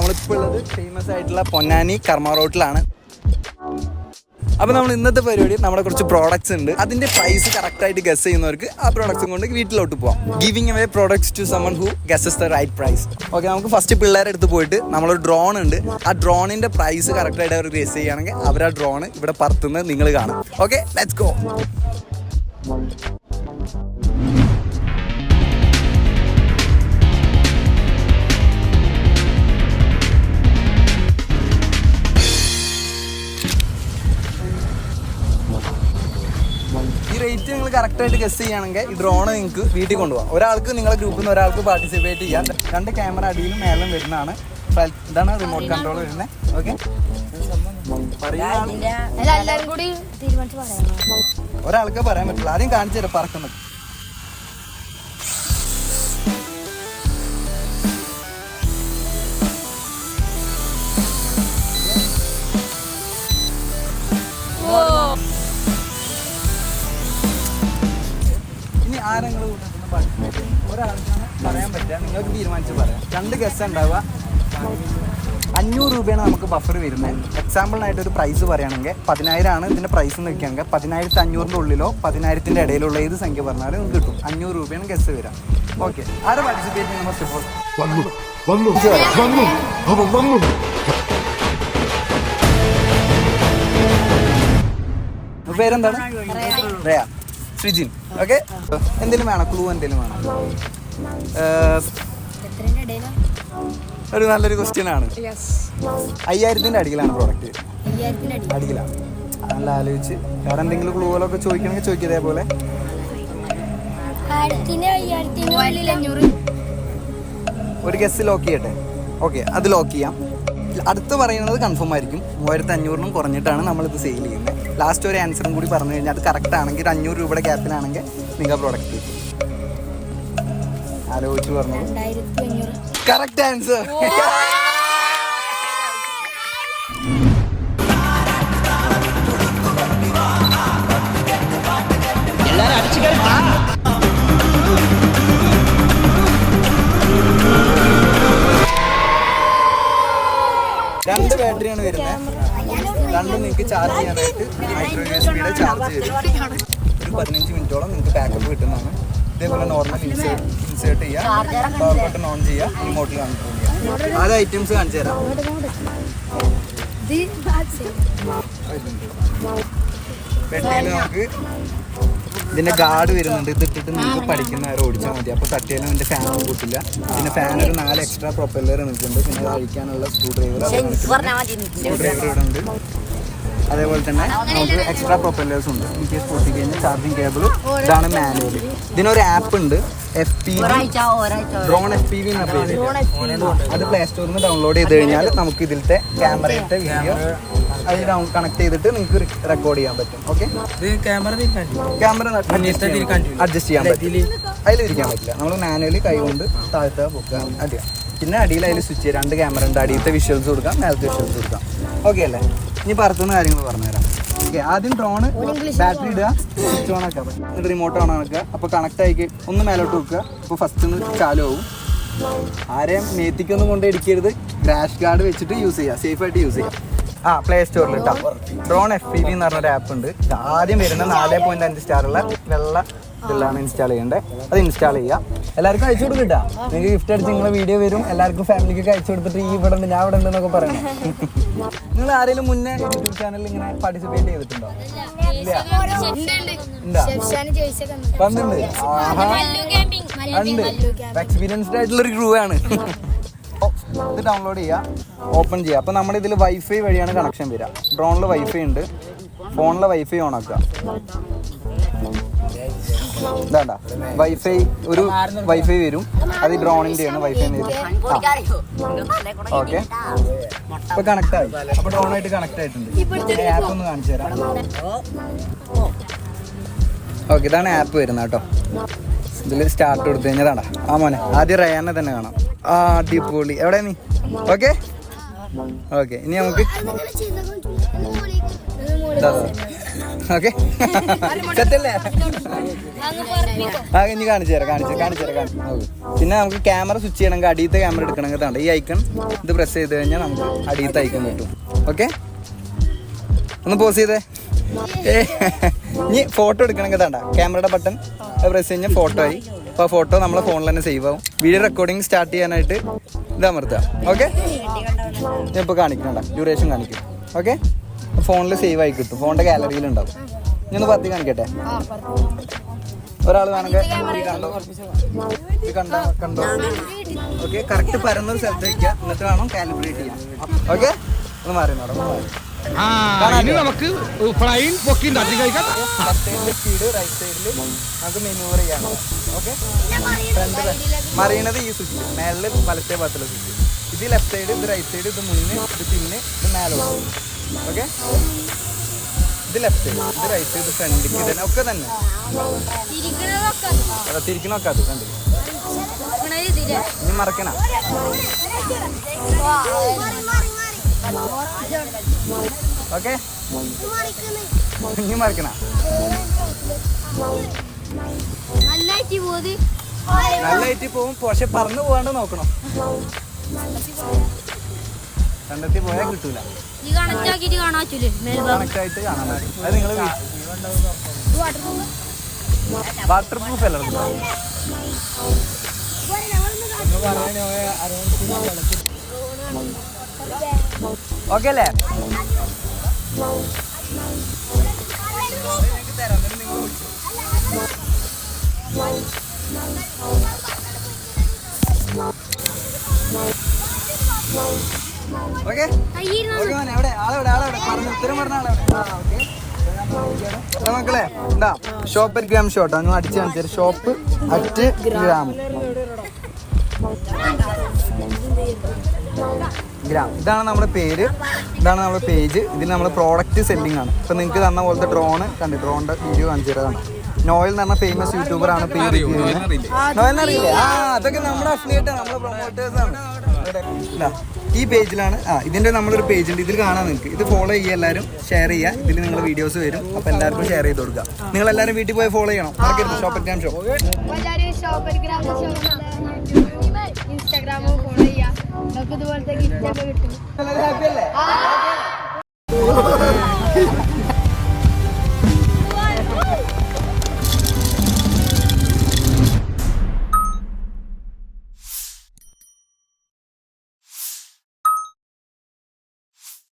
നമ്മളിപ്പോൾ ഉള്ളത് ഫേമസ് ആയിട്ടുള്ള പൊന്നാനി കർമ്മ റോട്ടിലാണ്. അപ്പോൾ നമ്മൾ ഇന്നത്തെ പരിപാടി നമ്മുടെ കുറച്ച് പ്രോഡക്റ്റ്സ് ഉണ്ട്. അതിൻ്റെ പ്രൈസ് കറക്റ്റായിട്ട് ഗസ് ചെയ്യുന്നവർക്ക് ആ പ്രോഡക്റ്റ്സും കൊണ്ട് വീട്ടിലോട്ട് പോകാം. Giving away products to someone who guesses the right price. Okay, നമുക്ക് ഫസ്റ്റ് പിള്ളേരെ അടുത്ത് പോയിട്ട് നമ്മളൊരു ഡ്രോൺ ഉണ്ട്, ആ ഡ്രോണിൻ്റെ പ്രൈസ് കറക്റ്റായിട്ട് അവർ ഗസ് ചെയ്യുകയാണെങ്കിൽ അവർ ആ ഡ്രോൺ ഇവിടെ പറത്തുന്നത് നിങ്ങൾ കാണും. Okay, let's go. ഈ റേറ്റ് നിങ്ങൾ കറക്റ്റായിട്ട് ഗസ് ചെയ്യുകയാണെങ്കിൽ ഈ ഡ്രോൺ നിങ്ങൾക്ക് വീട്ടിൽ കൊണ്ടുപോകാം. ഒരാൾക്ക് നിങ്ങളുടെ ഗ്രൂപ്പിൽ നിന്ന് ഒരാൾക്ക് പാർട്ടിസിപ്പേറ്റ് ചെയ്യാം. 2 ക്യാമറ അടിയിലും മേലും വരുന്നതാണ്. ഇതാണ് റിമോട്ട് കൺട്രോൾ വരുന്നത്. ഓക്കെ, ഒരാൾക്ക് പറയാൻ പറ്റില്ല. ആദ്യം കാണിച്ചു തരാം പറക്കുന്നത്. ഇനി ആരെങ്കിലും കൂട്ടത്തിൽ പാർട്ടിസിപ്പേറ്റ് ഒരാൾക്കാണ് പറയാൻ പറ്റുക. നിങ്ങൾക്ക് തീരുമാനിച്ച് പറയാം. 2 ഗസ് ഉണ്ടാവുക. 500 രൂപയാണ് നമുക്ക് ബഫർ വരുന്നത്. എക്സാമ്പിളിനായിട്ട് ഒരു പ്രൈസ് പറയുകയാണെങ്കിൽ 10,000 ആണ് ഇതിൻ്റെ പ്രൈസ് എന്ന് വെക്കുകയാണെങ്കിൽ 10,500 ഉള്ളിലോ 10,000 ഇടയിലുള്ള ഏത് സംഖ്യ പറഞ്ഞാലും നിങ്ങൾക്ക് കിട്ടും. 500 രൂപയാണ് ഗസ് വരിക. ഓക്കെ, ആരെ പാർട്ടിസിപ്പേറ്റ് ചെയ്യുന്ന ഫസ്റ്റ് ഓഫ് ഓൾ? പേരെന്താണ്? റയ. ശ്രീജിൻ. ഓക്കെ, എന്തെങ്കിലും വേണം? ക്ലൂ എന്തെങ്കിലും വേണം? ഒരു നല്ലൊരു ക്വസ്റ്റ്യൻ ആണ്. 5,000 അടിയിലാണ് പ്രോഡക്റ്റ്. അടിയിലാണ്. നല്ല ആലോചിച്ച് വേറെ എന്തെങ്കിലും ക്ലൂകളൊക്കെ ചോദിക്കണമെങ്കിൽ ചോദിക്കുക. ഇതേപോലെ ഒരു ഗസ് ലോക്ക് ചെയ്യട്ടെ. ഓക്കെ, അത് ലോക്ക് ചെയ്യാം. അടുത്ത് പറയുന്നത് കൺഫേം ആയിരിക്കും. 3,500 കുറഞ്ഞിട്ടാണ് നമ്മളിത് സെയിൽ ചെയ്യുന്നത്. ലാസ്റ്റ് ഒരു ആൻസറും കൂടി പറഞ്ഞു കഴിഞ്ഞാൽ അത് കറക്റ്റ് ആണെങ്കിൽ 500 രൂപയുടെ ഗ്യാപ്പിലാണെങ്കിൽ നിങ്ങൾ പ്രോഡക്റ്റ് കിട്ടും. ആലോചിച്ച് പറഞ്ഞു. Correct answer. രണ്ട് ബാറ്ററിയാണ് വരുന്നത്. രണ്ടും നിങ്ങൾക്ക് ചാർജ് ചെയ്യാനായിട്ട് മൈക്രോ USB-യുടെ ചാർജ് വരും. ഒരു 15 മിനിറ്റോളം നിങ്ങൾക്ക് ബാക്കപ്പ് കിട്ടുന്നതാണ്. ഇതേപോലെ നോർമൽ ഇൻസേർട്ട് ചെയ്യുക, പവർ ബട്ടൺ ഓൺ ചെയ്യുക, റിമോട്ടിൽ കൺട്രോൾ ചെയ്യുക. അത് ഐറ്റംസ് കാണിച്ചു തരാം. പെട്ടിയിൽ നമുക്ക് ഇതിൻ്റെ ഗാർഡ് വരുന്നുണ്ട്. ഇതിട്ടിട്ട് നിങ്ങൾക്ക് പഠിക്കുന്നവരെ ഓടിച്ചാൽ മതി. അപ്പോൾ തട്ടിയാലും ഇതിൻ്റെ ഫാനൊന്നും കൂട്ടില്ല. പിന്നെ ഫാൻ ഒരു 4 എക്സ്ട്രാ പ്രൊപ്പല്ലർ നിൽക്കുന്നുണ്ട്. പിന്നെ അത് അഴിക്കാനുള്ള സ്ക്രൂ ഡ്രൈവർ ഇവിടെ ഉണ്ട്. അതേപോലെ തന്നെ നമുക്ക് എക്സ്ട്രാ പ്രൊപ്പല്ലേഴ്സ് ഉണ്ട്. ഇൻ കേസ് പൊട്ടിക്കഴിഞ്ഞാൽ ചാർജിങ് കേബിൾ. ഇതാണ് മാനുവൽ. ഇതിനൊരു ആപ്പ് ഉണ്ട്, FPV ഡ്രോൺ FPV എന്ന പേര്. അത് പ്ലേ സ്റ്റോറിൽ നിന്ന് ഡൗൺലോഡ് ചെയ്ത് കഴിഞ്ഞാൽ നമുക്ക് ഇതിലത്തെ ക്യാമറയുടെ വീഡിയോ അതിൽ കണക്ട് ചെയ്തിട്ട് നിങ്ങൾക്ക് റെക്കോർഡ് ചെയ്യാൻ പറ്റും. ഓക്കെ, ക്യാമറ അഡ്ജസ്റ്റ് ചെയ്യാൻ പറ്റും. അതിലിരിക്കാൻ പറ്റില്ല. നമ്മൾ മാനുവലി കൈകൊണ്ട് താഴ്ത്തുക പൊക്കുക അതെയാ. പിന്നെ അടിയിൽ അതിൽ സ്വിച്ച് 2 ക്യാമറ ഉണ്ട്. അടിയത്തെ വിഷ്വൽസ് കൊടുക്കാം, മേലത്തെ വിഷ്വൽസ് കൊടുക്കാം. ഓക്കെ അല്ലേ? ഇനി പറത്തുന്ന കാര്യങ്ങൾ പറഞ്ഞുതരാം. ഓക്കെ, ആദ്യം ഡ്രോണ് ബാറ്ററി ഇടുക, സ്വിച്ച് ഓൺ ആക്കുക, എന്നിട്ട് റിമോട്ട് ഓൺ ആക്കുക. അപ്പോൾ കണക്ട് ആക്കി ഒന്ന് മേലോട്ട് വെക്കുക. അപ്പോൾ ഫസ്റ്റ് ഒന്ന് ചാലുമാവും. ആരെയും മേത്തിക്കൊന്നും കൊണ്ട് ഇടിക്കരുത്. ക്രാഷ് ഗാർഡ് വെച്ചിട്ട് യൂസ് ചെയ്യുക, സേഫായിട്ട് യൂസ് ചെയ്യുക. പ്ലേ സ്റ്റോറിൽ ഇട്ടാം ഡ്രോൺ FPV എന്ന് പറഞ്ഞൊരു ആപ്പ് ഉണ്ട്. ആദ്യം വരുന്ന 4.5 സ്റ്റാറുള്ള വെള്ള ഇതിലാണ് ഇൻസ്റ്റാൾ ചെയ്യേണ്ടത്. അത് ഇൻസ്റ്റാൾ ചെയ്യുക. എല്ലാവർക്കും അയച്ചു കൊടുക്കട്ടാ. നിങ്ങൾക്ക് ഗിഫ്റ്റ് അടിച്ച് നിങ്ങളെ വീഡിയോ വരും. എല്ലാവർക്കും ഫാമിലിക്കൊക്കെ അയച്ചു കൊടുത്തിട്ട് ഈ ഇവിടെ ഉണ്ട്, ഞാൻ ഇവിടെ ഉണ്ടെന്നൊക്കെ പറയണം. നിങ്ങൾ ആരെങ്കിലും മുന്നേ യൂട്യൂബ് ചാനലിൽ ഇങ്ങനെ പാർട്ടിസിപ്പേറ്റ് ചെയ്തിട്ടുണ്ടോ? ഇല്ല, വന്നിട്ടുണ്ട്. ഉണ്ട്, എക്സ്പീരിയൻസ്ഡ് ആയിട്ടുള്ളൊരു ക്രൂ ആണ്. ഇത് ഡൗൺലോഡ് ചെയ്യുക, ഓപ്പൺ ചെയ്യുക. അപ്പോൾ നമ്മുടെ ഇതിൽ വൈഫൈ വഴിയാണ് കണക്ഷൻ വരിക. ഡ്രോണിൽ വൈഫൈ ഉണ്ട്, ഫോണിൽ വൈഫൈ ഓൺ ആക്കുക. ഇതാണ്ട വൈഫൈ, ഒരു വൈഫൈ വരും. അത് ഡ്രോണിൻ്റെയാണ് വൈഫൈ വരും. ഓക്കെ, ഇപ്പോൾ കണക്ട് ആയി. അപ്പോൾ ഡ്രോണായിട്ട് കണക്ട് ആയിട്ടുണ്ട്. ആപ്പ് ഒന്ന് കാണിച്ചു തരാം. ഓക്കെ, ഇതാണ് ആപ്പ് വരുന്നത് കേട്ടോ. ഇതിൽ സ്റ്റാർട്ട് കൊടുത്തു കഴിഞ്ഞാൽ ആ മോനെ ആദ്യം റയാനെ തന്നെ കാണാം. അടിപൊളി. എവിടെ നീ? ഓക്കെ ഓക്കെ, ഇനി നമുക്ക് ഓക്കെ സെറ്റല്ലേ? ആ ഇനി കാണിച്ചു തരാം. പിന്നെ നമുക്ക് ക്യാമറ സ്വിച്ച് ചെയ്യണമെങ്കിൽ അടിയത്തെ ക്യാമറ എടുക്കണമെങ്കിൽ താണ്ട ഈ ഐക്കൺ ഇത് പ്രസ് ചെയ്ത് കഴിഞ്ഞാൽ നമുക്ക് അടിയത്തെ ഐക്കൺ കിട്ടും. ഓക്കെ, ഒന്ന് പോസ് ചെയ്തേ. ഇനി ഫോട്ടോ എടുക്കണമെങ്കിൽ താണ്ട ക്യാമറയുടെ ബട്ടൺ പ്രസ് കഴിഞ്ഞാൽ ഫോട്ടോ ആയി. അപ്പോൾ ഫോട്ടോ നമ്മളെ ഫോണിൽ തന്നെ സേവ് ആവും. വീഡിയോ റെക്കോർഡിങ് സ്റ്റാർട്ട് ചെയ്യാനായിട്ട് ഇത് അമർത്തുക. ഓക്കെ, ഞാൻ ഇപ്പോൾ കാണിക്കണ്ട, ഡ്യൂറേഷൻ കാണിക്കും. ഓക്കെ, ഫോണിൽ സേവ് ആയി കിട്ടും, ഫോണിൻ്റെ ഗാലറിയിൽ ഉണ്ടാവും. ഇനി ഒന്ന് പത്തി കാണിക്കട്ടെ. ഒരാൾ വേണമെങ്കിൽ ഇത് കണ്ടോ. ഓക്കെ, കറക്റ്റ് പരന്നൊരു സ്ഥലത്ത് വയ്ക്കുക, എന്നിട്ട് വേണം കാലിബ്രേറ്റ് ചെയ്യാൻ. ഓക്കെ, ഒന്ന് മാറി മാഡം. നമുക്ക് ഫ്ലൈൻ പൊക്കി ലെഫ്റ്റ് സൈഡിൽ സ്പീഡ്, റൈറ്റ് സൈഡിൽ നമുക്ക് മെനൂവർ ചെയ്യാം. ഓക്കെ, ഫ്രണ്ട് മറിയണത് ഈ സ്വിച്ച്, മേളിൽ വലത്തെ ഭാഗത്തുള്ള സ്വിച്ച്. ഇത് ലെഫ്റ്റ് സൈഡ്, ഇത് റൈറ്റ് സൈഡ്, ഇത് മുന്നിൽ, ഇത് പിന്നെ, ഇത് മേലോട്ട്. ഓക്കെ, ഇത് ലെഫ്റ്റ് സൈഡ്, ഇത് റൈറ്റ് സൈഡ്, ഇത് ഫ്രണ്ടിക്ക്, ഇത് ഒക്കെ തന്നെ തിരിക്കണമൊക്കെ അത് കണ്ടില്ല. ഇനി മറക്കണ. ഓക്കെ, ഇനി മറക്കണ. നല്ലായിട്ട് പോവും, പക്ഷെ പറന്നു പോകാണ്ട് നോക്കണം. കണ്ടെത്തി പോയാൽ കിട്ടൂല. കണക്ട് ആയിട്ട് കാണാൻ പറ്റും. അത് നിങ്ങൾ വാട്ടർ പ്രൂഫ് അല്ല. ഓക്കെ അല്ലേ? ഓക്കെ, എവിടെ ആളെവിടെ പറഞ്ഞു ഉത്തരം പറഞ്ഞ ആളെവിടെ? മക്കളെ എന്താ ഷോപ്പ് അറ്റ് ഗ്രാം ഷോട്ടോ, നിങ്ങൾ അടിച്ച് കാണിച്ചു. Shop at gram. ഇതാണ് നമ്മുടെ പേര്, ഇതാണ് നമ്മുടെ പേജ്. ഇതിൽ നമ്മൾ പ്രോഡക്റ്റ് സെല്ലിംഗ് ആണ്. ഇപ്പം നിങ്ങൾക്ക് തന്ന പോലത്തെ ഡ്രോണ് കണ്ടു, ഡ്രോണിൻ്റെ വീഡിയോ കാണിച്ചു തരാണ്. നോയൽ എന്ന് പറഞ്ഞ ഫേമസ് യൂട്യൂബറാണ്. നോയൽ അറിയില്ലേ? അതൊക്കെ നമ്മുടെ അഫിലിയേറ്റാണ്, നമ്മുടെ പ്രൊമോട്ടേഴ്സാണ്. ഈ പേജിലാണ് ഇതിൻ്റെ നമ്മളൊരു പേജ് ഉണ്ട്, ഇതിൽ കാണാൻ നിങ്ങൾക്ക്. ഇത് ഫോളോ ചെയ്യുക, എല്ലാവരും ഷെയർ ചെയ്യുക. ഇതിൽ നിങ്ങൾ വീഡിയോസ് വരും, അപ്പോൾ എല്ലാവർക്കും ഷെയർ ചെയ്ത് കൊടുക്കുക. നിങ്ങൾ എല്ലാവരും വീട്ടിൽ പോയി ഫോളോ ചെയ്യണം. മറക്കരുത് ഷോപ്പ് അറ്റ് ഗ്രാം ഷോ. ഇൻസ്റ്റാഗ്രാമോ ഫോളോ ചെയ്യുക, നമുക്ക് ഇതുപോലത്തെ ഗിഫ്റ്റ് ഒക്കെ കിട്ടും.